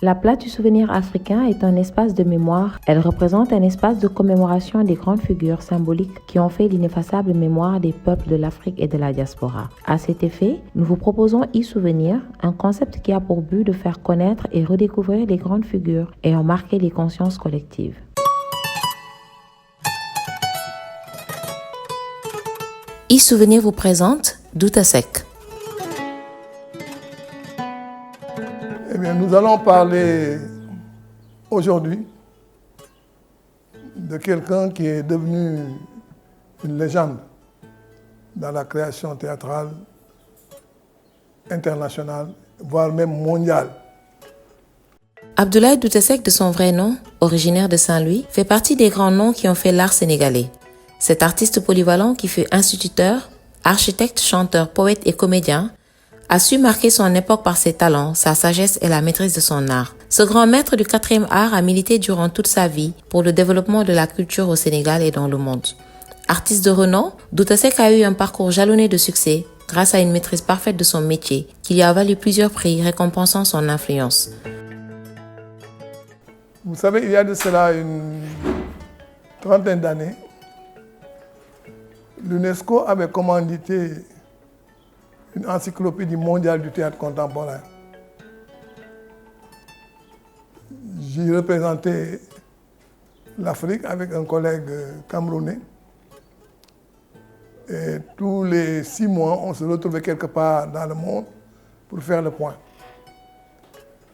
La place du souvenir africain est un espace de mémoire. Elle représente un espace de commémoration des grandes figures symboliques qui ont fait l'ineffaçable mémoire des peuples de l'Afrique et de la diaspora. À cet effet, nous vous proposons e-souvenir, un concept qui a pour but de faire connaître et redécouvrir les grandes figures ayant marqué les consciences collectives. E-souvenir vous présente Douta Seck. Eh bien, nous allons parler aujourd'hui de quelqu'un qui est devenu une légende dans la création théâtrale internationale, voire même mondiale. Abdoulaye Douta Seck, de son vrai nom, originaire de Saint-Louis, fait partie des grands noms qui ont fait l'art sénégalais. Cet artiste polyvalent qui fut instituteur, architecte, chanteur, poète et comédien a su marquer son époque par ses talents, sa sagesse et la maîtrise de son art. Ce grand maître du 4e art a milité durant toute sa vie pour le développement de la culture au Sénégal et dans le monde. Artiste de renom, Douta Seck a eu un parcours jalonné de succès grâce à une maîtrise parfaite de son métier qui lui a valu plusieurs prix récompensant son influence. Vous savez, il y a de cela une trentaine d'années, l'UNESCO avait commandité une encyclopédie mondiale du théâtre contemporain. J'y représentais l'Afrique avec un collègue camerounais. Et tous les 6 mois, on se retrouvait quelque part dans le monde pour faire le point.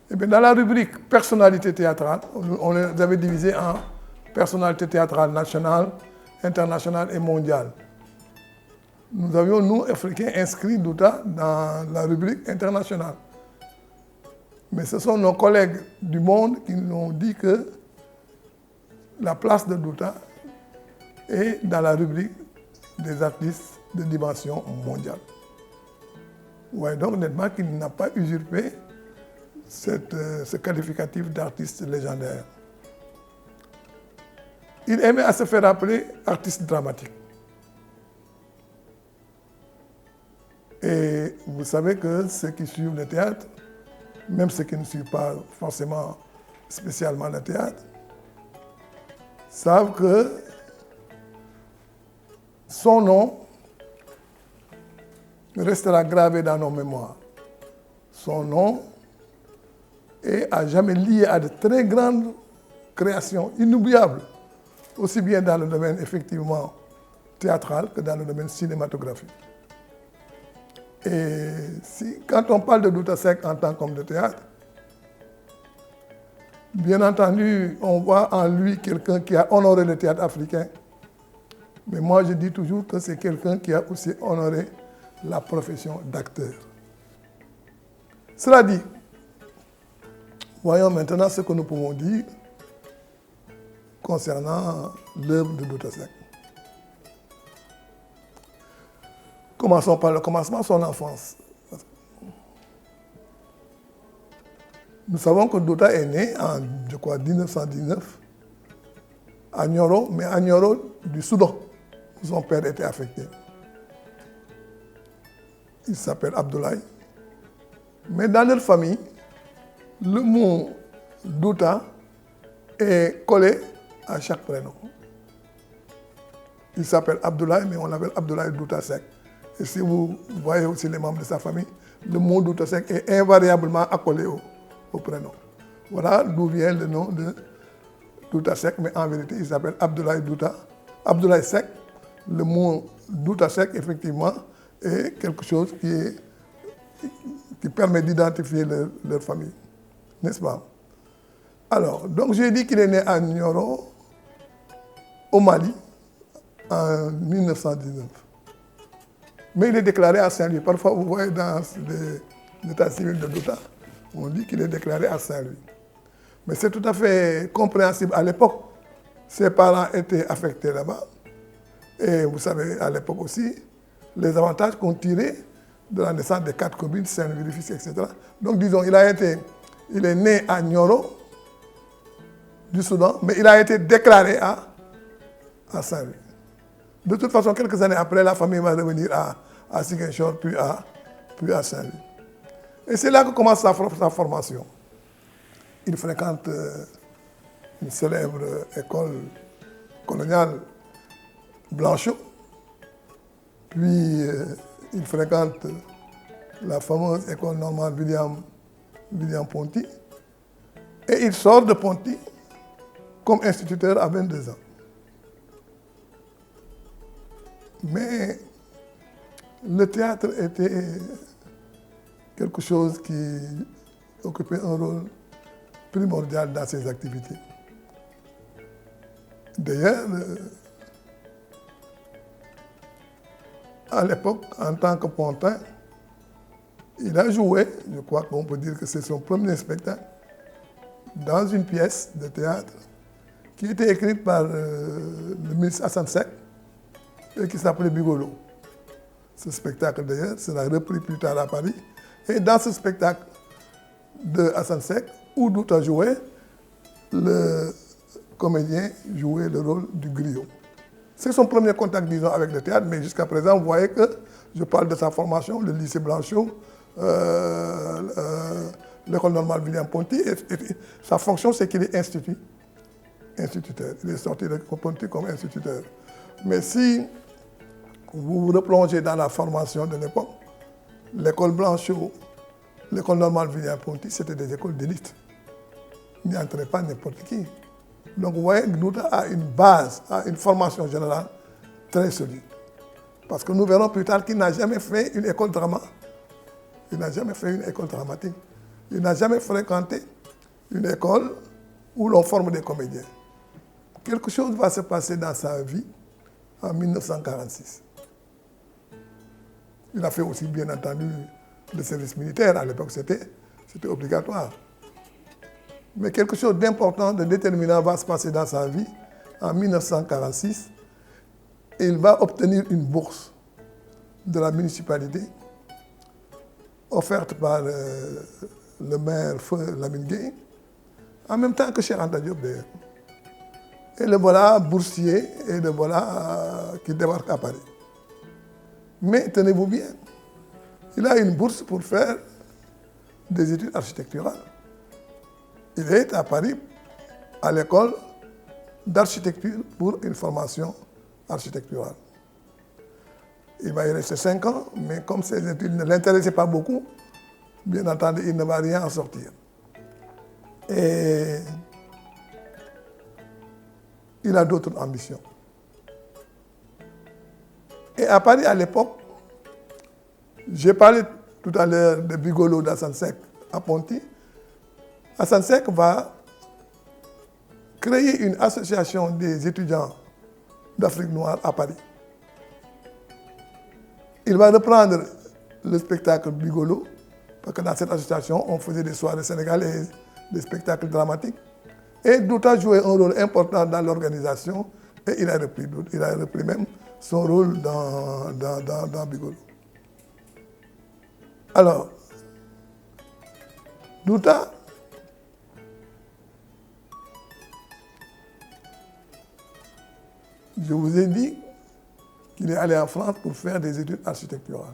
Et bien, dans la rubrique personnalité théâtrale, on les avait divisés en personnalité théâtrale nationale, internationale et mondiale. Nous avions, nous, Africains, inscrit Douta dans la rubrique internationale. Mais ce sont nos collègues du monde qui nous ont dit que la place de Douta est dans la rubrique des artistes de dimension mondiale. Vous voyez donc nettement qu'il n'a pas usurpé ce qualificatif d'artiste légendaire. Il aimait à se faire appeler artiste dramatique. Et vous savez que ceux qui suivent le théâtre, même ceux qui ne suivent pas forcément spécialement le théâtre, savent que son nom restera gravé dans nos mémoires. Son nom est à jamais lié à de très grandes créations inoubliables, aussi bien dans le domaine effectivement théâtral que dans le domaine cinématographique. Et quand on parle de Douta Seck en tant qu'homme de théâtre, bien entendu, on voit en lui quelqu'un qui a honoré le théâtre africain. Mais moi, je dis toujours que c'est quelqu'un qui a aussi honoré la profession d'acteur. Cela dit, voyons maintenant ce que nous pouvons dire concernant l'œuvre de Douta Seck. Commençons par le commencement, son enfance. Nous savons que Douta est né en, 1919 à Nioro, mais à Nioro du Soudan, où son père était affecté. Il s'appelle Abdoulaye. Mais dans notre famille, le mot Douta est collé à chaque prénom. Il s'appelle Abdoulaye, mais on l'appelle Abdoulaye Douta Seck. Et si vous voyez aussi les membres de sa famille, le mot Douta Seck est invariablement accolé au prénom. Voilà d'où vient le nom de Douta Seck, mais en vérité, il s'appelle Abdoulaye Douta. Abdoulaye Seck, le mot Douta Seck, effectivement, est quelque chose qui permet d'identifier leur famille. N'est-ce pas? Alors, donc j'ai dit qu'il est né à Nioro, au Mali, en 1919. Mais il est déclaré à Saint-Louis. Parfois, vous voyez dans l'état civil de Douta, on dit qu'il est déclaré à Saint-Louis. Mais c'est tout à fait compréhensible. À l'époque, ses parents étaient affectés là-bas. Et vous savez, à l'époque aussi, les avantages qu'on tirait de la naissance des 4 communes, Saint-Louis, Rufisque, etc. Donc, disons, il est né à Nioro, du Soudan, mais il a été déclaré à Saint-Louis. De toute façon, quelques années après, la famille va revenir à Ziguinchor, puis à Saint-Louis. Et c'est là que commence sa formation. il fréquente une célèbre école coloniale Blanchot, puis il fréquente la fameuse école normale William Ponty, et il sort de Ponty comme instituteur à 22 ans. Mais le théâtre était quelque chose qui occupait un rôle primordial dans ses activités. D'ailleurs, à l'époque, en tant que pontin, il a joué, je crois qu'on peut dire que c'est son premier spectacle, dans une pièce de théâtre qui était écrite par le ministre Assane Seck et qui s'appelait Bigolo. Ce spectacle, d'ailleurs, sera repris plus tard à Paris. Et dans ce spectacle de Assane Seck, où Douta jouait, le comédien jouait le rôle du griot. C'est son premier contact, disons, avec le théâtre, mais jusqu'à présent, vous voyez que je parle de sa formation, le lycée Blanchot, l'école normale William Ponty, et sa fonction, c'est qu'il est instituteur. Il est sorti de Ponty comme instituteur. Mais si vous vous replongez dans la formation de l'époque, l'école Blanchot, l'école normale William Ponty, c'était des écoles d'élite. Il n'y entrait pas n'importe qui. Donc vous voyez que Douta a une base, a une formation générale très solide. Parce que nous verrons plus tard qu'il n'a jamais fait une école drama. Il n'a jamais fait une école dramatique. Il n'a jamais fréquenté une école où l'on forme des comédiens. Quelque chose va se passer dans sa vie en 1946. Il a fait aussi, bien entendu, le service militaire. À l'époque, c'était obligatoire. Mais quelque chose d'important, de déterminant va se passer dans sa vie en 1946. Et il va obtenir une bourse de la municipalité offerte par le maire Feu Lamine Gueye, en même temps que Cheikh Anta Diop d'ailleurs. Et le voilà boursier, et le voilà qui débarque à Paris. Mais tenez-vous bien, il a une bourse pour faire des études architecturales. Il est à Paris, à l'école d'architecture pour une formation architecturale. Il va y rester 5 ans, mais comme ces études ne l'intéressaient pas beaucoup, bien entendu, il ne va rien en sortir. Et il a d'autres ambitions. Et à Paris, à l'époque, j'ai parlé tout à l'heure de Bigolo d'Assane Seck à Ponty. Assane Seck va créer une association des étudiants d'Afrique noire à Paris. Il va reprendre le spectacle Bigolo, parce que dans cette association, on faisait des soirées sénégalaises, des spectacles dramatiques. Et Douta jouait un rôle important dans l'organisation, et il a repris même son rôle dans Bigolo. Alors, Douta je vous ai dit qu'il est allé en France pour faire des études architecturales.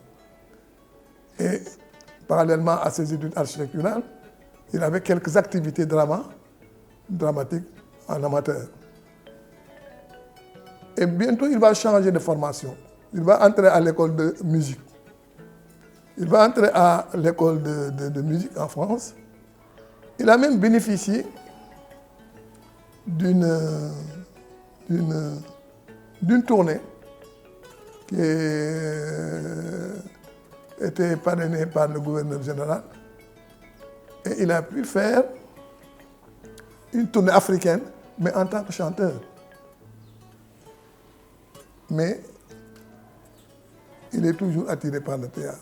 Et parallèlement à ces études architecturales, il avait quelques activités dramatiques en amateur. Et bientôt, il va changer de formation. Il va entrer à l'école de musique. Il va entrer à l'école de musique en France. Il a même bénéficié d'une tournée qui était parrainée par le gouverneur général. Et il a pu faire une tournée africaine, mais en tant que chanteur. Mais il est toujours attiré par le théâtre.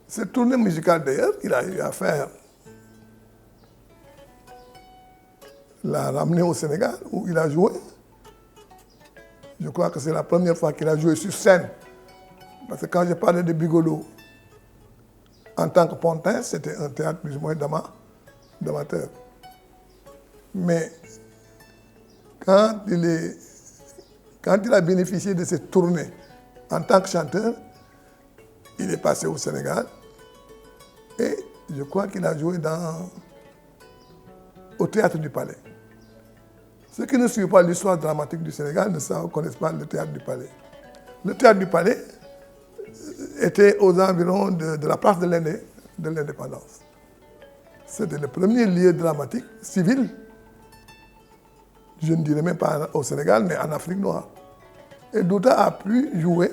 Cette tournée musicale, d'ailleurs, il a eu à faire, l'a ramené au Sénégal, où il a joué. Je crois que c'est la première fois qu'il a joué sur scène. Parce que quand je parlais de Bigolo, en tant que pontin, c'était un théâtre plus ou moins d'amateur. Mais quand il a bénéficié de cette tournée en tant que chanteur, il est passé au Sénégal et je crois qu'il a joué dans au Théâtre du Palais. Ceux qui ne suivent pas l'histoire dramatique du Sénégal ne connaissent pas le Théâtre du Palais. Le Théâtre du Palais était aux environs de la place de l'Indépendance. C'était le premier lieu dramatique civil, je ne dirais même pas au Sénégal, mais en Afrique noire. Et Douta a pu jouer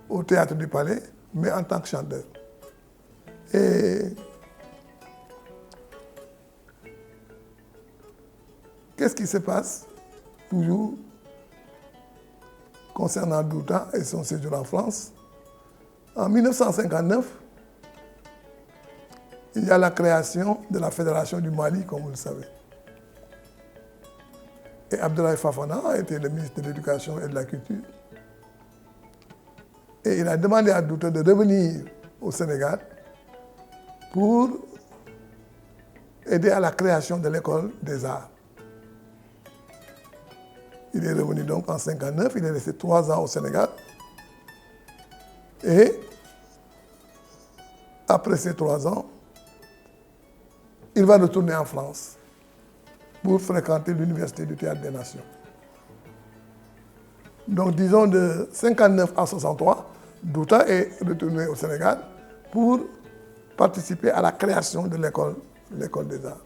au Théâtre du Palais, mais en tant que chanteur. Et qu'est-ce qui se passe toujours concernant Douta et son séjour en France? En 1959, il y a la création de la Fédération du Mali, comme vous le savez. Et Abdoulaye Fofana était le ministre de l'Éducation et de la Culture. Et il a demandé à Douta de revenir au Sénégal pour aider à la création de l'école des arts. Il est revenu donc en 1959, il est resté 3 ans au Sénégal. Et après ces 3 ans, il va retourner en France pour fréquenter l'Université du Théâtre des Nations. Donc disons de 1959 à 1963, Douta est retourné au Sénégal pour participer à la création de l'école des arts.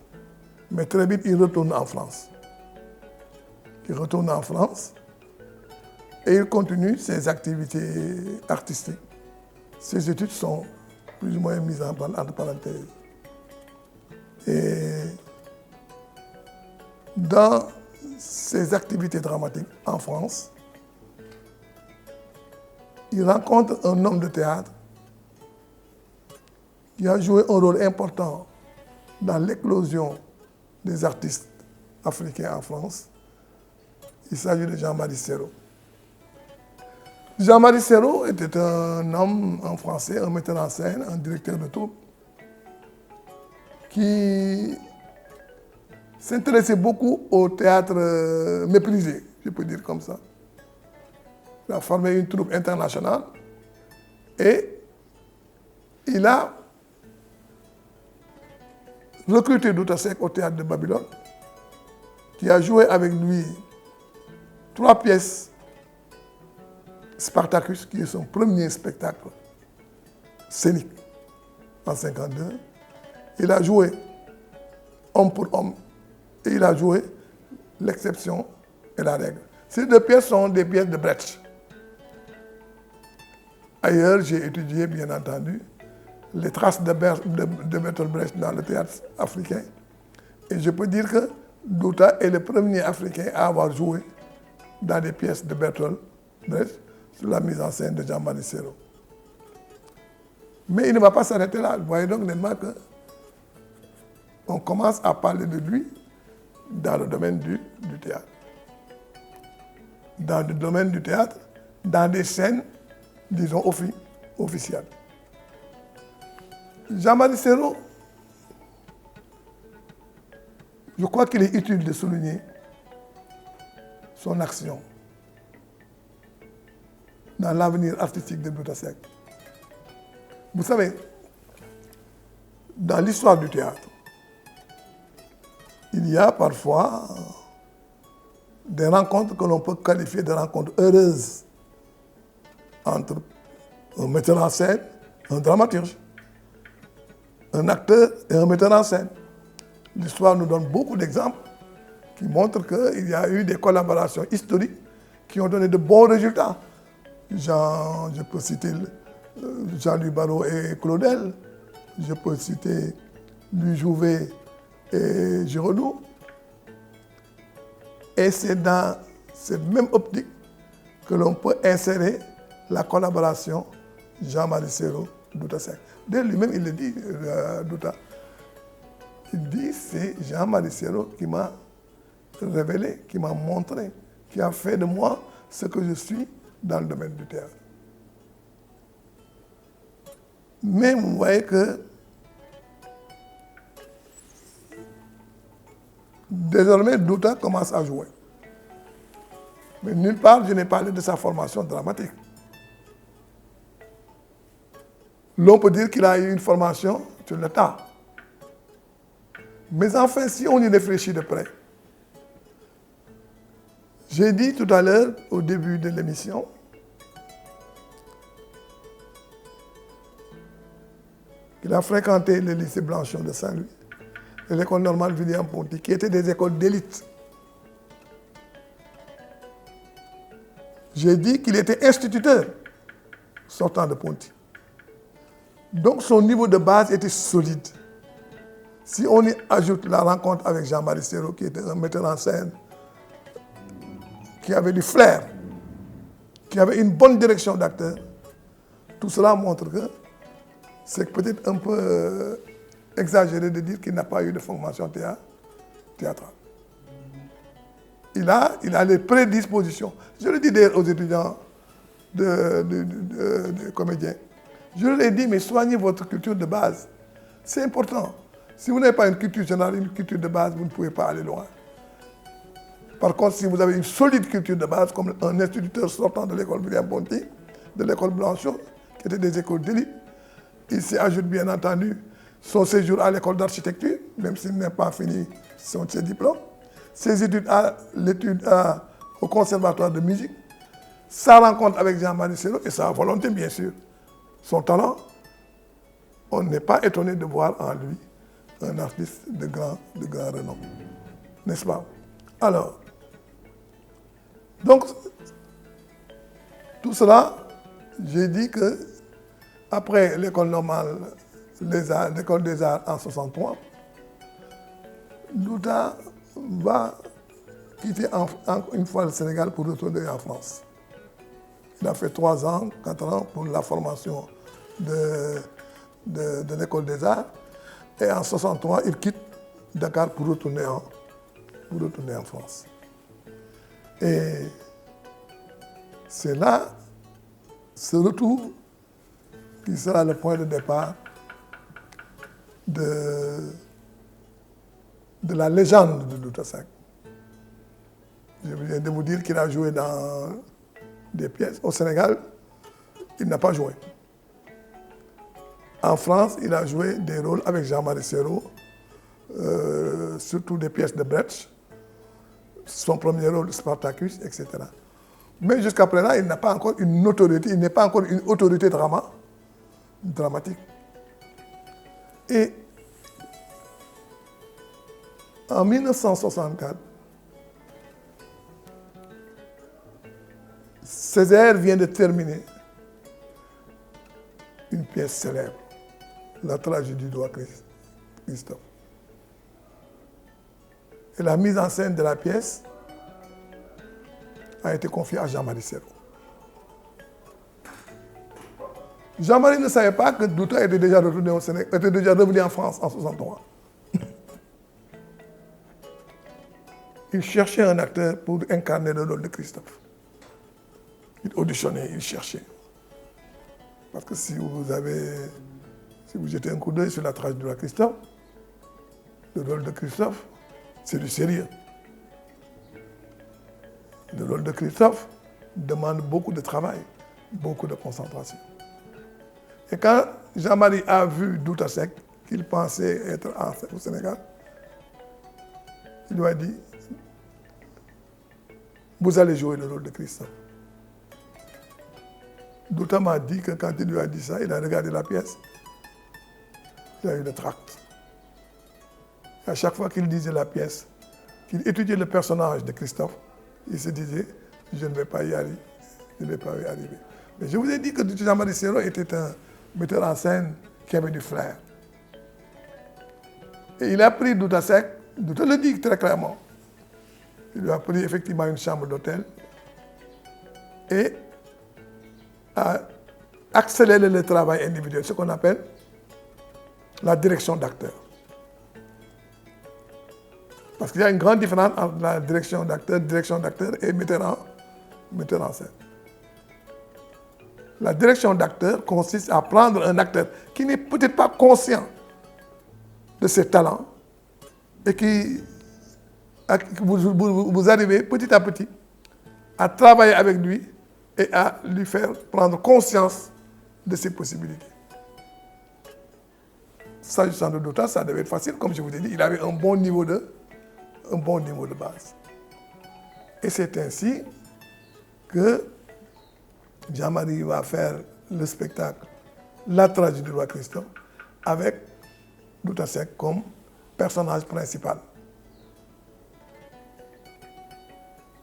Mais très vite, il retourne en France. Il retourne en France et il continue ses activités artistiques. Ses études sont plus ou moins mises entre parenthèses. Et dans ses activités dramatiques en France, il rencontre un homme de théâtre qui a joué un rôle important dans l'éclosion des artistes africains en France. Il s'agit de Jean-Marie Serrault. Jean-Marie Serrault était un homme en français, un metteur en scène, un directeur de troupe, qui s'intéressait beaucoup au théâtre méprisé, je peux dire comme ça. Il a formé une troupe internationale et il a recruté Douta Seck au théâtre de Babylone, qui a joué avec lui 3 pièces Spartacus, qui est son premier spectacle scénique en 1952. Il a joué Homme pour homme et il a joué L'exception et la règle. Ces 2 pièces sont des pièces de Brecht. Ailleurs, j'ai étudié, bien entendu, les traces de Bertolt Brecht dans le théâtre africain. Et je peux dire que Douta est le premier Africain à avoir joué dans des pièces de Bertolt Brecht sur la mise en scène de Jean-Marie Serrault. Mais il ne va pas s'arrêter là. Vous voyez donc nettement qu'on commence à parler de lui dans le domaine du théâtre. Dans le domaine du théâtre, dans des scènes, disons, officielles. Jean-Marie Serrault, je crois qu'il est utile de souligner son action dans l'avenir artistique de Douta Seck. Vous savez, dans l'histoire du théâtre, il y a parfois des rencontres que l'on peut qualifier de rencontres heureuses entre un metteur en scène, un dramaturge, un acteur et un metteur en scène. L'histoire nous donne beaucoup d'exemples qui montrent qu'il y a eu des collaborations historiques qui ont donné de bons résultats. Je peux citer Jean-Louis Barrault et Claudel, je peux citer Louis Jouvet et Giraudoux. Et c'est dans cette même optique que l'on peut insérer la collaboration Jean-Marie Serrault-Douta Seck. Dès lui-même, il le dit, Douta. Il dit, c'est Jean-Marie Serrault qui m'a révélé, qui m'a montré, qui a fait de moi ce que je suis dans le domaine du théâtre. Mais vous voyez que désormais, Douta commence à jouer. Mais nulle part, je n'ai parlé de sa formation dramatique. L'on peut dire qu'il a eu une formation sur le tas. Mais enfin, si on y réfléchit de près, j'ai dit tout à l'heure, au début de l'émission, qu'il a fréquenté le lycée Blanchot de Saint-Louis et l'école normale William-Ponty, qui étaient des écoles d'élite. J'ai dit qu'il était instituteur sortant de Ponty. Donc son niveau de base était solide. Si on y ajoute la rencontre avec Jean-Marie Serrault, qui était un metteur en scène, qui avait du flair, qui avait une bonne direction d'acteur, tout cela montre que c'est peut-être un peu exagéré de dire qu'il n'a pas eu de formation théâtrale. Il a les prédispositions. Je le dis d'ailleurs aux étudiants de comédiens. Je leur ai dit, mais soignez votre culture de base. C'est important. Si vous n'avez pas une culture générale, une culture de base, vous ne pouvez pas aller loin. Par contre, si vous avez une solide culture de base, comme un instituteur sortant de l'école William-Ponty, de l'école Blanchot, qui étaient des écoles d'élite, il s'y ajoute bien entendu son séjour à l'école d'architecture, même s'il n'a pas fini ses diplômes, ses études au conservatoire de musique, sa rencontre avec Jean-Marie Serrault et sa volonté, bien sûr, son talent. On n'est pas étonné de voir en lui un artiste de grand renom. N'est-ce pas? Alors, donc, tout cela, j'ai dit que après l'école normale, l'école des arts en 63, Douta va quitter une fois le Sénégal pour retourner en France. Il a fait 3 ans, 4 ans pour la formation de l'école des arts. Et en 63, il quitte Dakar pour retourner en France. Et c'est là, ce retour, qui sera le point de départ de la légende de Douta Seck. Je viens de vous dire qu'il a joué dans des pièces. Au Sénégal, il n'a pas joué. En France, il a joué des rôles avec Jean-Marie Serrault, surtout des pièces de Brecht, son premier rôle, Spartacus, etc. Mais jusqu'à présent, il n'a pas encore une notoriété, il n'est pas encore une autorité dramatique. Et en 1964, Césaire vient de terminer une pièce célèbre, La tragédie du roi Christophe. Et la mise en scène de la pièce a été confiée à Jean-Marie Serrault. Jean-Marie ne savait pas que Douta était déjà retourné au Sénégal, était déjà revenu en France en 1963. Il cherchait un acteur pour incarner le rôle de Christophe. Il auditionnait, il cherchait. Parce que si vous jetez un coup d'œil sur la tragédie du roi Christophe, le rôle de Christophe, c'est du sérieux. Le rôle de Christophe demande beaucoup de travail, beaucoup de concentration. Et quand Jean-Marie a vu Douta Seck, qu'il pensait être au Sénégal, il lui a dit, vous allez jouer le rôle de Christophe. Douta m'a dit que quand il lui a dit ça, il a regardé la pièce, il a eu le tract. Et à chaque fois qu'il disait la pièce, qu'il étudiait le personnage de Christophe, il se disait, je ne vais pas y arriver. Je ne vais pas y arriver. Mais je vous ai dit que Jean-Marie Serrault était un metteur en scène qui avait du flair. Et il a pris Douta Seck, Douta le dit très clairement. Il lui a pris effectivement une chambre d'hôtel et a accéléré le travail individuel, ce qu'on appelle la direction d'acteur. Parce qu'il y a une grande différence entre la direction d'acteur et metteur en scène. La direction d'acteur consiste à prendre un acteur qui n'est peut-être pas conscient de ses talents et vous arrivez petit à petit à travailler avec lui et à lui faire prendre conscience de ses possibilités. s'agissant de Douta, ça devait être facile. Comme je vous ai dit, il avait un bon niveau de base. Et c'est ainsi que Jean-Marie va faire le spectacle La tragédie du roi Christophe avec Douta Seck comme personnage principal.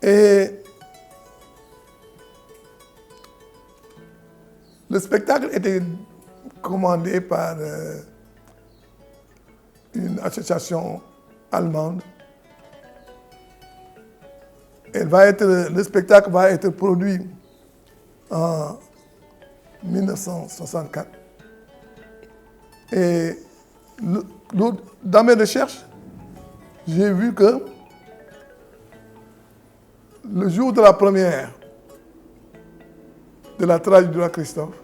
Et le spectacle était commandé par une association allemande. Le spectacle va être produit en 1964. Et dans mes recherches, j'ai vu que le jour de la première de la tragédie du roi Christophe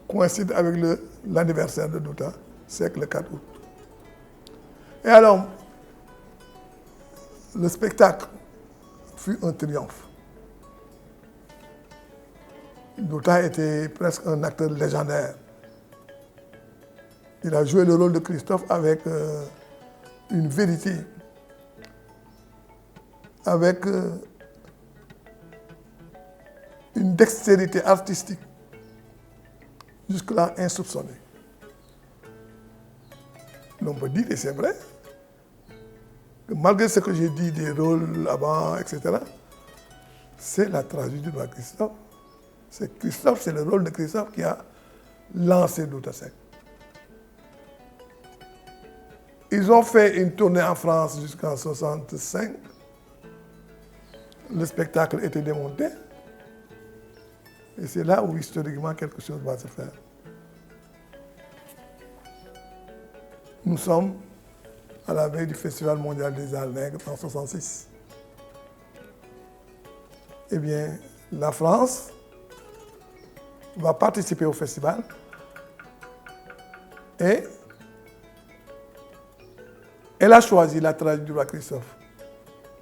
coïncide avec l'anniversaire de Douta, c'est le 4 août. Et alors, le spectacle fut un triomphe. Douta était presque un acteur légendaire. Il a joué le rôle de Christophe avec une vérité, avec une dextérité artistique, jusque-là insoupçonnée. On peut dire, et c'est vrai, que malgré ce que j'ai dit des rôles avant, etc., c'est la tragédie du roi Christophe. C'est le rôle de Christophe qui a lancé Douta Seck. Ils ont fait une tournée en France jusqu'en 1965. Le spectacle était démonté. Et c'est là où, historiquement, quelque chose va se faire. Nous sommes à la veille du Festival mondial des Arts Nègres en 1966. Eh bien, la France va participer au festival et elle a choisi la tragédie du roi Christophe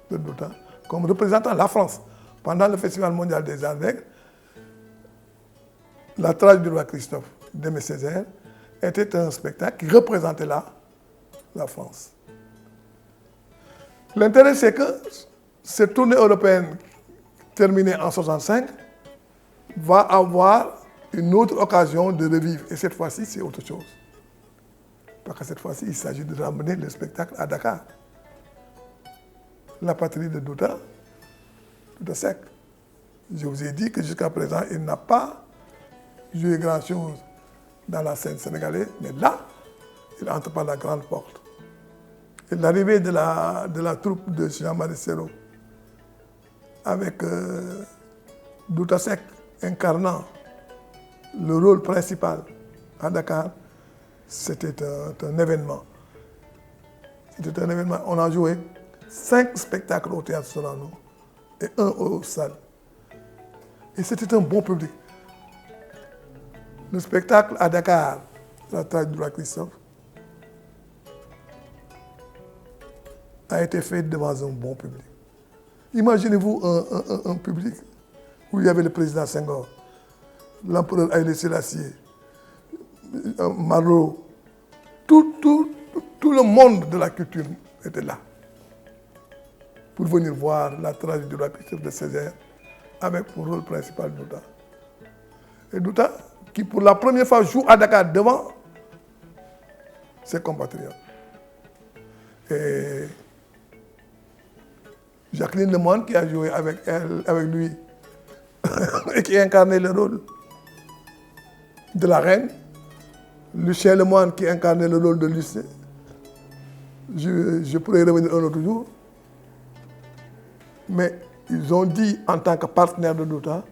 de Douta comme représentant la France. Pendant le Festival mondial des Arts Nègres, la tragédie du roi Christophe d'Aimé Césaire était un spectacle qui représentait la France. L'intérêt, c'est que cette tournée européenne terminée en 1965 va avoir une autre occasion de revivre. Et cette fois-ci, c'est autre chose. Parce que cette fois-ci, il s'agit de ramener le spectacle à Dakar. La patrie de Douta Seck. Je vous ai dit que jusqu'à présent, il n'a pas joué grand-chose dans la scène sénégalaise, mais là, il entre par la grande porte. Et l'arrivée de la troupe de Jean-Marie Serrault avec Douta Seck incarnant le rôle principal à Dakar, c'était un événement. C'était un événement. On a joué 5 spectacles au Théâtre Sorano et 1 au Stade. Et c'était un bon public. Le spectacle à Dakar, la tragédie du roi Christophe, a été fait devant un bon public. Imaginez-vous un public où il y avait le président Senghor, l'empereur Haïlé Sélassié, Marot, tout le monde de la culture était là pour venir voir la tragédie du roi Christophe de Césaire avec pour rôle principal Douta. Et Douta, qui pour la première fois joue à Dakar devant ses compatriotes. Et Jacqueline Lemoine qui a joué avec lui et qui incarnait le rôle de la reine. Lucien Lemoine qui incarnait le rôle de Lucien. Je pourrais revenir un autre jour. Mais ils ont dit en tant que partenaire de Douta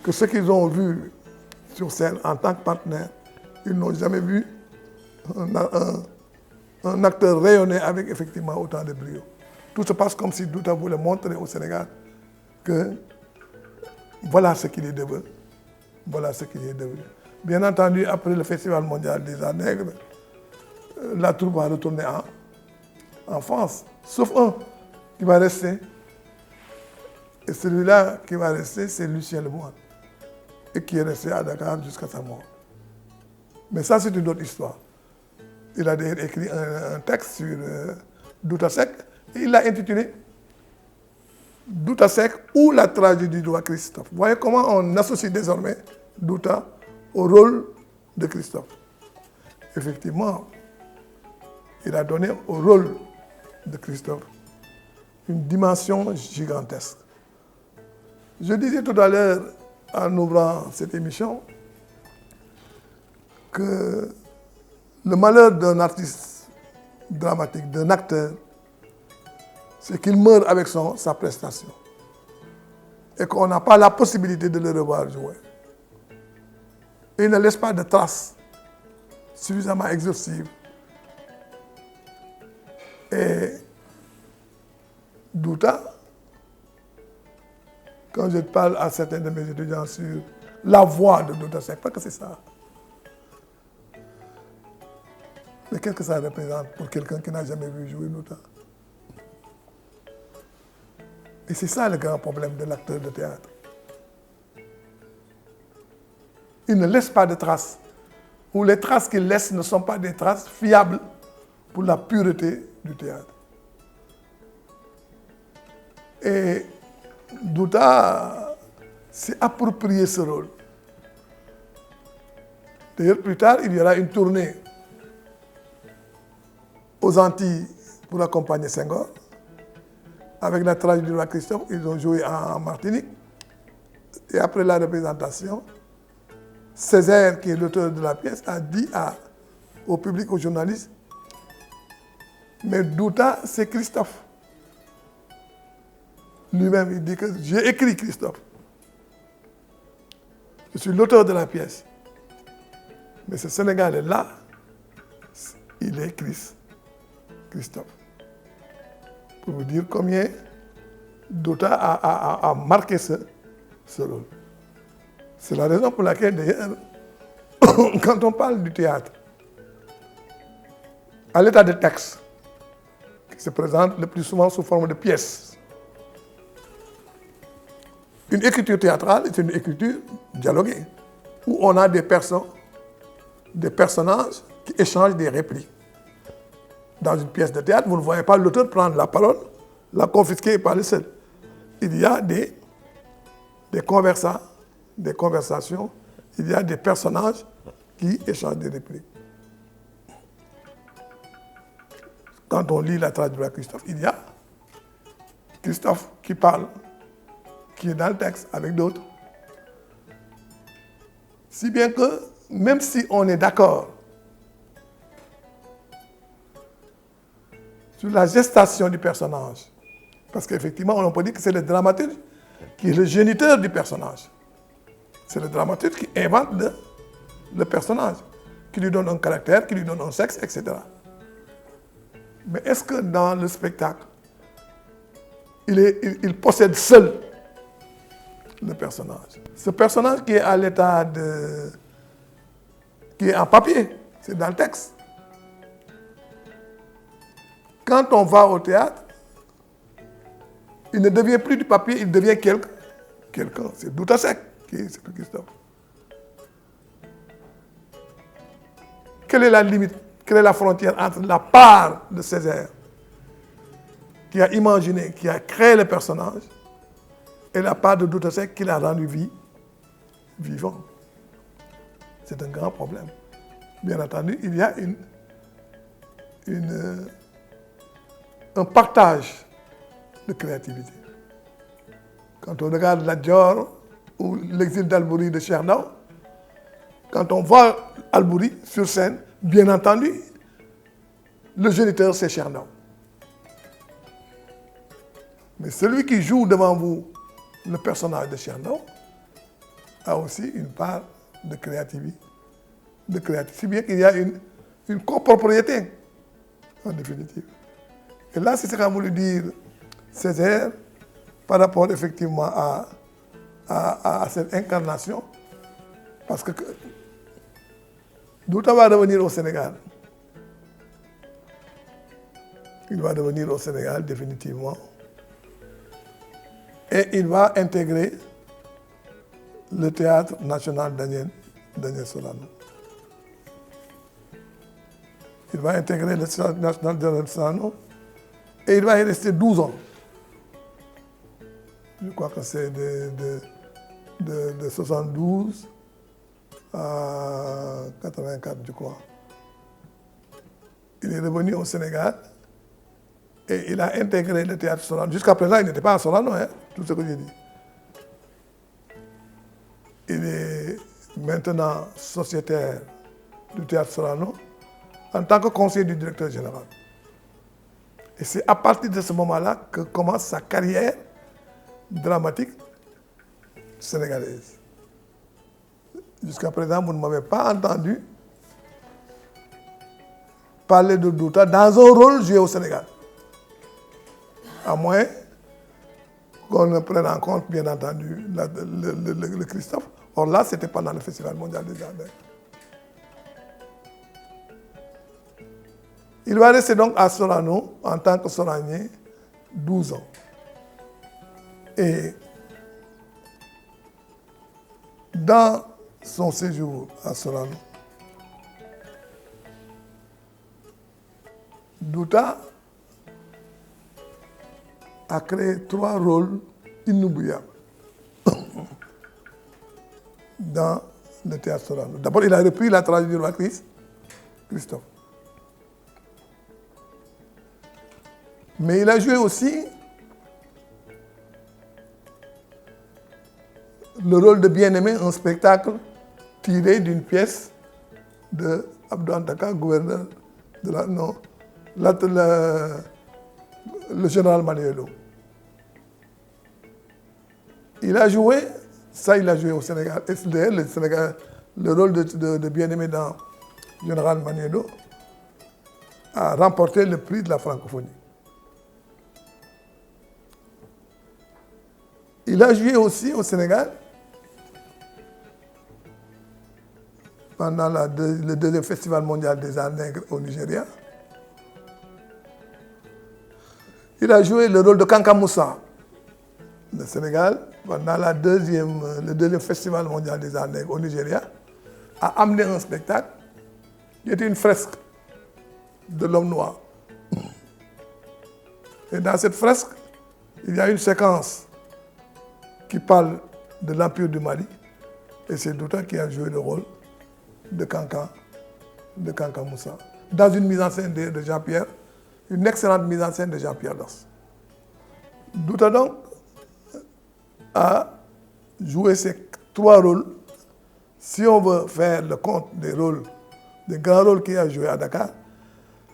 que ce qu'ils ont vu sur scène en tant que partenaire, ils n'ont jamais vu un acteur rayonner avec effectivement autant de brio. Tout se passe comme si Douta voulait montrer au Sénégal que voilà ce qu'il est devenu. Voilà ce qu'il est devenu. Bien entendu, après le Festival mondial des Arts Nègres, la troupe va retourner en France, sauf un qui va rester. Et celui-là qui va rester, c'est Lucien Lemoine, et qui est resté à Dakar jusqu'à sa mort. Mais ça, c'est une autre histoire. Il a d'ailleurs écrit un texte sur Douta Seck, et il l'a intitulé Douta Seck ou la tragédie du roi Christophe. Vous voyez comment on associe désormais Douta au rôle de Christophe. Effectivement, il a donné au rôle de Christophe une dimension gigantesque. Je disais tout à l'heure, en ouvrant cette émission, que le malheur d'un artiste dramatique, d'un acteur, c'est qu'il meurt avec sa prestation et qu'on n'a pas la possibilité de le revoir jouer. Et il ne laisse pas de traces suffisamment exhaustives. Et Douta, quand je parle à certains de mes étudiants sur la voix de Douta Seck, pas que c'est ça. Mais qu'est-ce que ça représente pour quelqu'un qui n'a jamais vu jouer Douta? Et c'est ça le grand problème de l'acteur de théâtre. Il ne laisse pas de traces, ou les traces qu'il laisse ne sont pas des traces fiables pour la pureté du théâtre. Et Douta s'est approprié ce rôle. D'ailleurs, plus tard, il y aura une tournée aux Antilles pour accompagner Senghor. Avec la tragédie du roi Christophe, ils ont joué en Martinique. Et après la représentation, Césaire, qui est l'auteur de la pièce, a dit au public, aux journalistes, mais Douta, c'est Christophe. Lui-même, il dit que j'ai écrit Christophe. Je suis l'auteur de la pièce. Mais ce Sénégalais-là, il est Christophe. Pour vous dire combien Douta a marqué ce rôle. C'est la raison pour laquelle, d'ailleurs, quand on parle du théâtre, à l'état de texte, qui se présente le plus souvent sous forme de pièces, une écriture théâtrale est une écriture dialoguée, où on a des personnages qui échangent des répliques. Dans une pièce de théâtre, vous ne voyez pas l'auteur prendre la parole, la confisquer et parler seul. Il y a des conversations, il y a des personnages qui échangent des répliques. Quand on lit la tragédie du roi Christophe, il y a Christophe qui parle, qui est dans le texte avec d'autres. Si bien que, même si on est d'accord sur la gestation du personnage, parce qu'effectivement, on peut dire que c'est le dramaturge qui est le géniteur du personnage. C'est le dramaturge qui invente le personnage, qui lui donne un caractère, qui lui donne un sexe, etc. Mais est-ce que dans le spectacle, il possède seul le personnage? Ce personnage qui est à l'état qui est en papier, c'est dans le texte. Quand on va au théâtre, il ne devient plus du papier, il devient quelqu'un. C'est Douta Seck qui est Christophe. Quelle est la limite, quelle est la frontière entre la part de Césaire, qui a imaginé, qui a créé le personnage, et la part de Douta Seck qui l'a rendu vivant? C'est un grand problème. Bien entendu, il y a un partage de créativité. Quand on regarde La Dior ou l'exil d'Albouri de Chernow, quand on voit Albouri sur scène, bien entendu, le géniteur c'est Chernow. Mais celui qui joue devant vous le personnage de Chernow a aussi une part de créativité. Si bien qu'il y a une copropriété, en définitive. Et là, c'est ce qu'a voulu dire Césaire par rapport effectivement à cette incarnation. Parce que Douta va revenir au Sénégal. Il va revenir au Sénégal définitivement. Et il va intégrer le théâtre national Daniel Sorano. Il va intégrer le Théâtre national de Sorano et il va y rester 12 ans. Je crois que c'est de 72 à 84, je crois. Il est revenu au Sénégal et il a intégré le théâtre Sorano. Jusqu'à présent, il n'était pas à Sorano, hein, tout ce que j'ai dit. Il est maintenant sociétaire du théâtre Sorano en tant que conseiller du directeur général. Et c'est à partir de ce moment-là que commence sa carrière dramatique sénégalaise. Jusqu'à présent, vous ne m'avez pas entendu parler de Douta dans un rôle joué au Sénégal. À moins qu'on ne prenne en compte, bien entendu, le Christophe. Or là, c'était pendant le Festival mondial des arts. Il va rester donc à Sorano en tant que soranier 12 ans. Et dans son séjour à Sorano, Douta a créé 3 rôles inoubliables dans le théâtre Sorano. D'abord, il a repris la tragédie du roi Christophe. Mais il a joué aussi le rôle de Bien-Aimé, un spectacle tiré d'une pièce de Abdou Antaka, gouverneur de le général Maniello. Il a joué, ça il a joué au Sénégal, et le rôle de Bien-Aimé dans Général Maniello a remporté le prix de la francophonie. Il a joué aussi au Sénégal pendant le deuxième Festival mondial des arts nègres au Nigeria. Il a joué le rôle de Kanka Moussa, le Sénégal, pendant le deuxième Festival mondial des arts nègres au Nigeria, a amené un spectacle qui était une fresque de l'homme noir. Et dans cette fresque, il y a une séquence qui parle de l'Empire du Mali, et c'est Douta qui a joué le rôle de Kanka Moussa, dans une mise en scène de Jean-Pierre, une excellente mise en scène de Jean-Pierre Dos. Douta donc a joué ces 3 rôles. Si on veut faire le compte des grands rôles qu'il a joués à Dakar,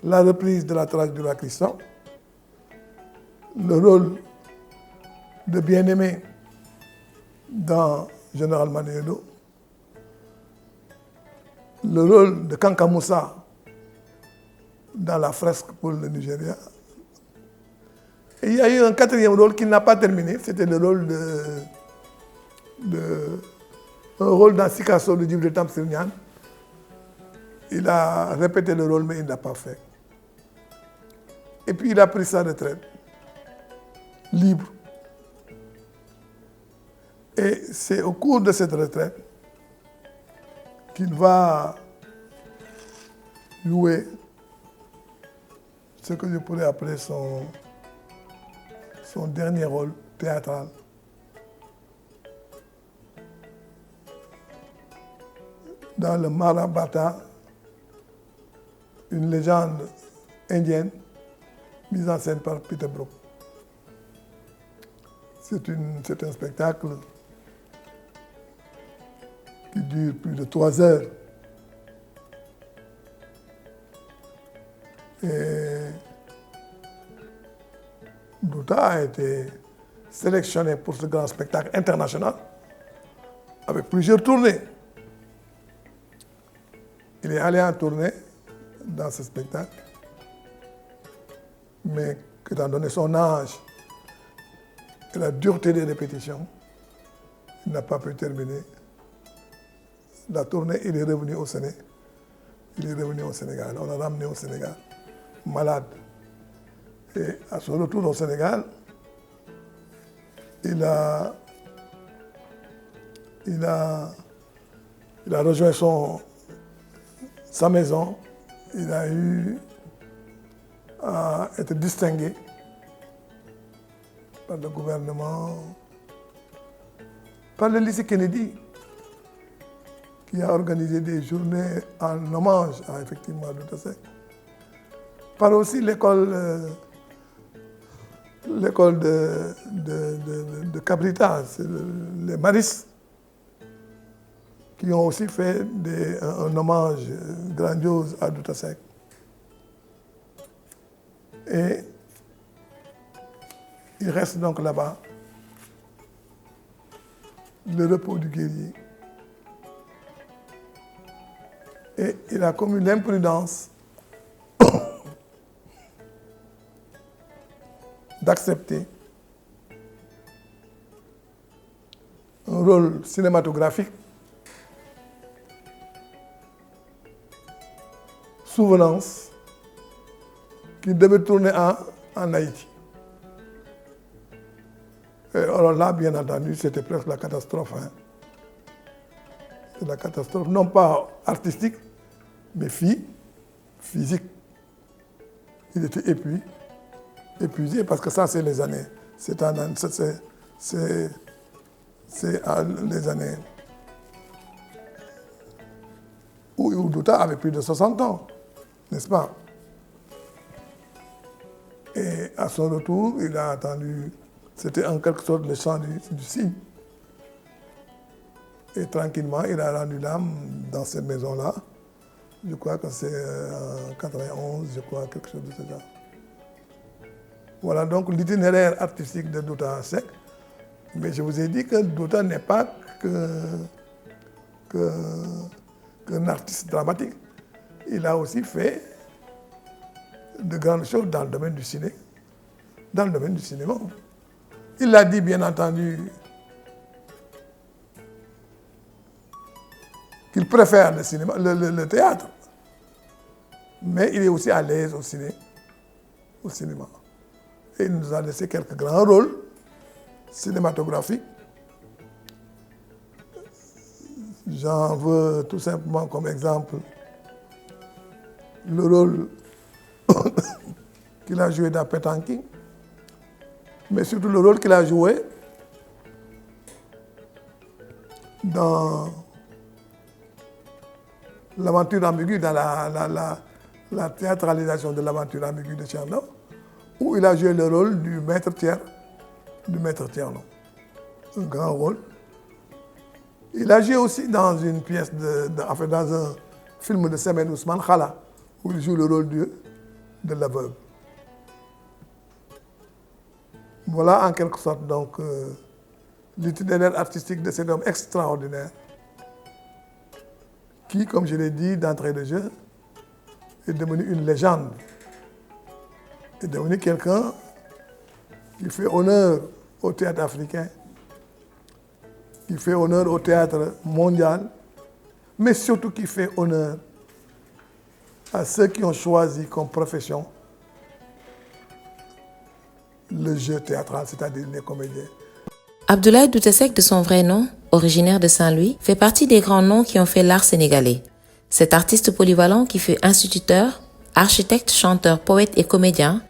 la reprise de la tragédie du roi Christophe, le rôle de Bien-Aimé dans Général Maniello, le rôle de Kanka Moussa dans la fresque pour le Nigeria. Et il y a eu un 4e rôle qu'il n'a pas terminé, c'était le rôle un rôle dans Sikasso, le livre de Tamsir-Niane. Il a répété le rôle, mais il ne l'a pas fait. Et puis il a pris sa retraite, libre. Et c'est au cours de cette retraite qu'il va jouer ce que je pourrais appeler son dernier rôle théâtral. Dans le Mahabharata, une légende indienne mise en scène par Peter Brook. C'est un spectacle qui dure plus de 3 heures. Et Douta a été sélectionné pour ce grand spectacle international avec plusieurs tournées. Il est allé en tournée dans ce spectacle, mais étant donné son âge et la dureté des répétitions, il n'a pas pu terminer la tournée. Il est revenu au Sénégal. On l'a ramené au Sénégal, malade. Et à son retour au Sénégal, il a rejoint sa maison il a eu à être distingué par le gouvernement, par le lycée Kennedy, qui a organisé des journées en hommage à effectivement Douta Seck, par aussi l'école de Cabritas, les Maris, qui ont aussi fait un hommage grandiose à Douta Seck. Et il reste donc là-bas, le repos du guerrier. Et il a commis l'imprudence d'accepter un rôle cinématographique Souvenance qui devait tourner en Haïti. Et alors là, bien entendu, c'était presque la catastrophe. Hein. C'est la catastrophe, non pas artistique, mais physique. Il était épuisé parce que ça, c'est les années. C'est les années où Douta avait plus de 60 ans, n'est-ce pas? Et à son retour, il a attendu, c'était en quelque sorte le chant du cygne. Et tranquillement, il a rendu l'âme dans cette maison-là. Je crois que c'est en 91, je crois, quelque chose de ce genre. Voilà donc l'itinéraire artistique de Douta Seck. Mais je vous ai dit que Douta n'est pas qu'un artiste dramatique. Il a aussi fait de grandes choses dans le domaine du cinéma. Il a dit, bien entendu, qu'il préfère le théâtre, mais il est aussi à l'aise au cinéma. Et il nous a laissé quelques grands rôles cinématographiques. J'en veux tout simplement comme exemple le rôle qu'il a joué dans Petanking, mais surtout le rôle qu'il a joué dans l'aventure ambiguë, dans la théâtralisation de l'aventure ambiguë de Tcherno, où il a joué le rôle du maître Tcherno. Un grand rôle. Il a joué aussi dans une pièce, dans un film de Semen Ousmane, Khala, où il joue le rôle de l'aveugle. Voilà en quelque sorte donc l'itinéraire artistique de cet homme extraordinaire qui, comme je l'ai dit d'entrée de jeu, est devenu une légende, est devenu quelqu'un qui fait honneur au théâtre africain, qui fait honneur au théâtre mondial, mais surtout qui fait honneur à ceux qui ont choisi comme profession le jeu théâtral, c'est-à-dire les comédiens. Abdoulaye Douta Seck, de son vrai nom, originaire de Saint-Louis, fait partie des grands noms qui ont fait l'art sénégalais. Cet artiste polyvalent qui fut instituteur, architecte, chanteur, poète et comédien,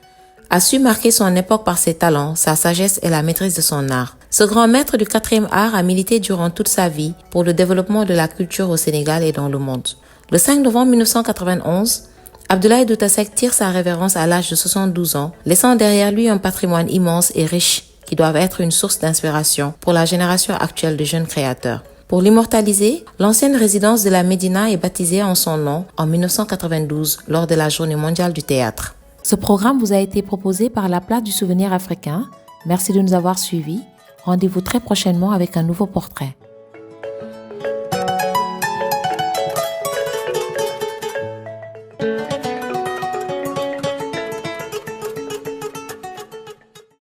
a su marquer son époque par ses talents, sa sagesse et la maîtrise de son art. Ce grand maître du 4e art a milité durant toute sa vie pour le développement de la culture au Sénégal et dans le monde. Le 5 novembre 1991, Abdoulaye Douta Seck tire sa révérence à l'âge de 72 ans, laissant derrière lui un patrimoine immense et riche qui doivent être une source d'inspiration pour la génération actuelle de jeunes créateurs. Pour l'immortaliser, l'ancienne résidence de la Médina est baptisée en son nom en 1992 lors de la Journée mondiale du théâtre. Ce programme vous a été proposé par la Place du Souvenir africain. Merci de nous avoir suivis. Rendez-vous très prochainement avec un nouveau portrait.